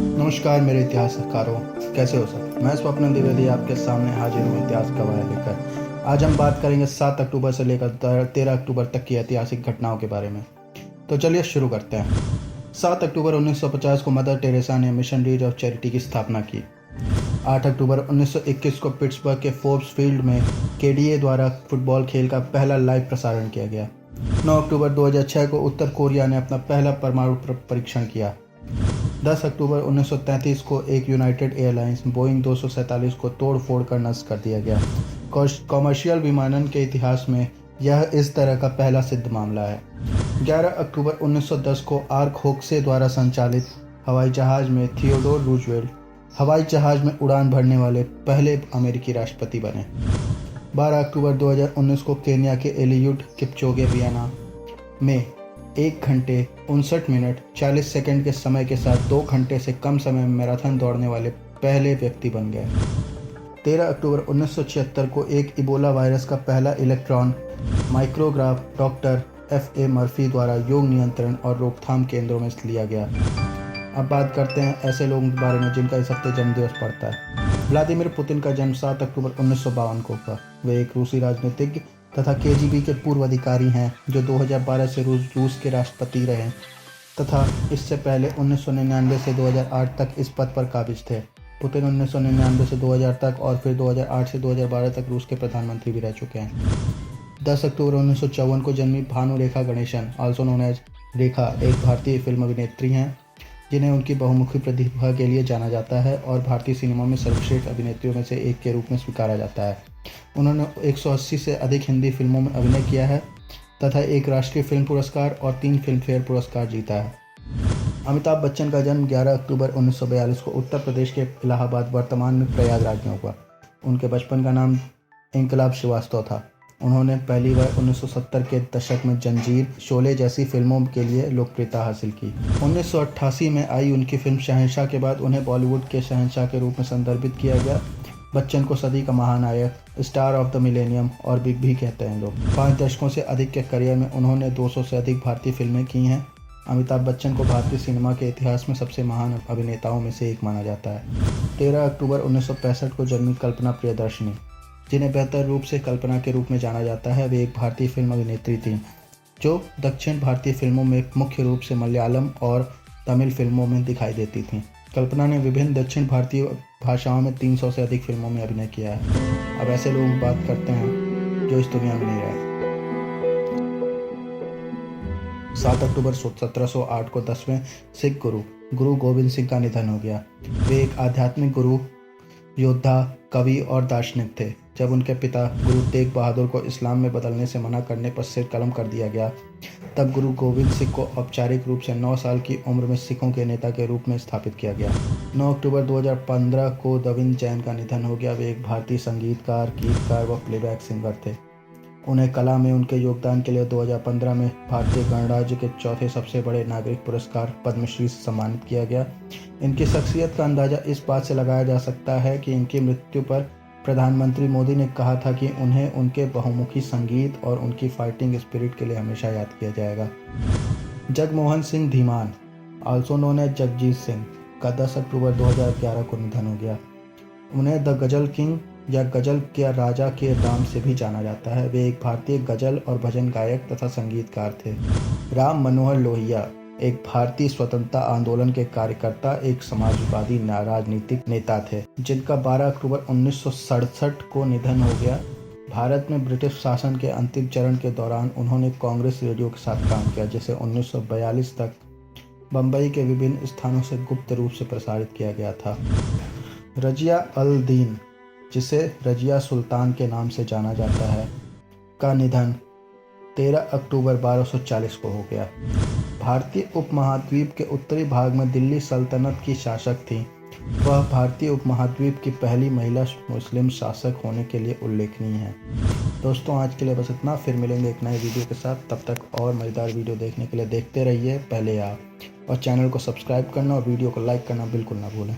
नमस्कार मेरे इतिहासकारों, कैसे हो सब। मैं स्वप्न द्विवेदी आपके सामने हाजिर हूँ इतिहास गवाह लेकर। आज हम बात करेंगे 7 अक्टूबर से लेकर 13 अक्टूबर तक की ऐतिहासिक घटनाओं के बारे में। तो चलिए शुरू करते हैं। 7 अक्टूबर 1950 को मदर टेरेसा ने मिशनरीज ऑफ चैरिटी की स्थापना की। 8 अक्टूबर 1921 को पिट्सबर्ग के फोर्ब्स फील्ड में केडीए द्वारा फुटबॉल खेल का पहला लाइव प्रसारण किया गया। 9 अक्टूबर 2006 को उत्तर कोरिया ने अपना पहला परमाणु परीक्षण किया। 10 अक्टूबर 1933 को एक यूनाइटेड एयरलाइंस बोइंग 247 को तोड़ फोड़ कर नष्ट कर दिया गया। कॉमर्शियल विमानन के इतिहास में यह इस तरह का पहला सिद्ध मामला है। 11 अक्टूबर 1910 को आर्क होक्से द्वारा संचालित हवाई जहाज में थियोडोर रूजवेल्ट हवाई जहाज में उड़ान भरने वाले पहले अमेरिकी राष्ट्रपति बने। 12 अक्टूबर 2019 को केन्या के एलियूड किपचोगे वियना में 1 घंटे 59 मिनट 40 सेकंड के समय के साथ 2 घंटे से कम समय में मैराथन दौड़ने वाले पहले व्यक्ति बन गए। 13 अक्टूबर 1976 को एक इबोला वायरस का पहला electron micrograph doctor F.A. Murphy द्वारा योग नियंत्रण और रोकथाम केंद्रों में लिया गया। अब बात करते हैं ऐसे लोगों के बारे में जिनका इस हफ्ते जन्मदिवस पड़ता है। व्लादिमीर पुतिन का जन्म 7 अक्टूबर 1952 को हुआ। वे एक रूसी राजनीतिज्ञ तथा केजीबी के पूर्व अधिकारी हैं जो 2012 से रूस के राष्ट्रपति रहे तथा इससे पहले 1999 से 2008 तक इस पद पर काबिज थे। पुतिन 1999 से 2000 तक और फिर 2008 से 2012 तक रूस के प्रधानमंत्री भी रह चुके हैं। 10 अक्टूबर 1954 को जन्मी भानु रेखा गणेशन आल्सो नोन एज रेखा एक भारतीय फिल्म अभिनेत्री हैं जिन्हें उनकी बहुमुखी प्रतिभा के लिए जाना जाता है और भारतीय सिनेमा में सर्वश्रेष्ठ अभिनेत्रियों में से एक के रूप में स्वीकारा जाता है। उन्होंने 180 से अधिक हिंदी फिल्मों में अभिनय किया है तथा एक राष्ट्रीय फिल्म पुरस्कार और 3 फिल्मफेयर पुरस्कार जीता है। अमिताभ बच्चन का जन्म 11 अक्टूबर 1942 को उत्तर प्रदेश के इलाहाबाद वर्तमान में प्रयागराज में हुआ। उनके बचपन का नाम इंकलाब श्रीवास्तव था। उन्होंने पहली बार 1970 के दशक में जंजीर, शोले जैसी फिल्मों के लिए लोकप्रियता हासिल की। 1988 में आई उनकी फिल्म शहंशाह के बाद उन्हें बॉलीवुड के शहंशाह के रूप में संदर्भित किया गया। बच्चन को सदी का महानायक, स्टार ऑफ द मिलेनियम और बिग भी कहते हैं लोग। 5 दशकों से अधिक के करियर में उन्होंने 200 से अधिक भारतीय फिल्में की हैं। अमिताभ बच्चन को भारतीय सिनेमा के इतिहास में सबसे महान अभिनेताओं में से एक माना जाता है। 13 अक्टूबर 1965 को जन्मी कल्पना प्रियदर्शनी, जिन्हें बेहतर रूप से कल्पना के रूप में जाना जाता है, वे एक भारतीय फिल्म अभिनेत्री थीं जो दक्षिण भारतीय फिल्मों में मुख्य रूप से मलयालम और तमिल फिल्मों में दिखाई देती थीं। कल्पना ने विभिन्न दक्षिण भारतीय भाषाओं में 300 से अधिक फिल्मों में अभिनय किया है। अब ऐसे लोगों की बात करते हैं जो इस दुनिया में नहीं रहे। 7 अक्टूबर 1708 को 10वें सिख गुरु गोविंद सिंह का निधन हो गया। वे एक आध्यात्मिक गुरु, योद्धा, कवि और दार्शनिक थे। जब उनके पिता गुरु तेग बहादुर को इस्लाम में बदलने से मना करने पर सिर कलम कर दिया गया, तब गुरु गोविंद सिंह को औपचारिक रूप से 9 साल की उम्र में सिखों के नेता के रूप में स्थापित किया गया। 9 अक्टूबर 2015 को दविंद जैन का निधन हो गया। वे एक भारतीय संगीतकार, गीतकार व प्लेबैक सिंगर थे। उन्हें कला में उनके योगदान के लिए 2015 में भारतीय गणराज्य के चौथे सबसे बड़े नागरिक पुरस्कार पद्मश्री से सम्मानित किया गया। इनकी शख्सियत का अंदाज़ा इस बात से लगाया जा सकता है कि इनकी मृत्यु पर प्रधानमंत्री मोदी ने कहा था कि उन्हें उनके बहुमुखी संगीत और उनकी फाइटिंग स्पिरिट के लिए हमेशा याद किया जाएगा। Jagmohan Singh Dhiman also known as Jagjit Singh का 10 अक्टूबर 2011 को निधन हो गया। उन्हें द गजल किंग या गजल के राजा के नाम से भी जाना जाता है। वे एक भारतीय गजल और भजन गायक तथा संगीतकार थे। राम मनोहर लोहिया एक भारतीय स्वतंत्रता आंदोलन के कार्यकर्ता, एक समाजवादी राजनीतिक नेता थे जिनका 12 अक्टूबर 1967 को निधन हो गया। भारत में ब्रिटिश शासन के अंतिम चरण के दौरान उन्होंने कांग्रेस रेडियो के साथ काम किया, जिसे 1942 तक बम्बई के विभिन्न स्थानों से गुप्त रूप से प्रसारित किया गया था। रजिया अल दीन, जिसे रजिया सुल्तान के नाम से जाना जाता है, का निधन 13 अक्टूबर 1240 को हो गया। भारतीय उपमहाद्वीप के उत्तरी भाग में दिल्ली सल्तनत की शासक थीं। वह भारतीय उपमहाद्वीप की पहली महिला मुस्लिम शासक होने के लिए उल्लेखनीय है। दोस्तों, आज के लिए बस इतना। फिर मिलेंगे एक नए वीडियो के साथ। तब तक और मज़ेदार वीडियो देखने के लिए देखते रहिए पहले आप, और चैनल को सब्सक्राइब करना और वीडियो को लाइक करना बिल्कुल ना भूलें।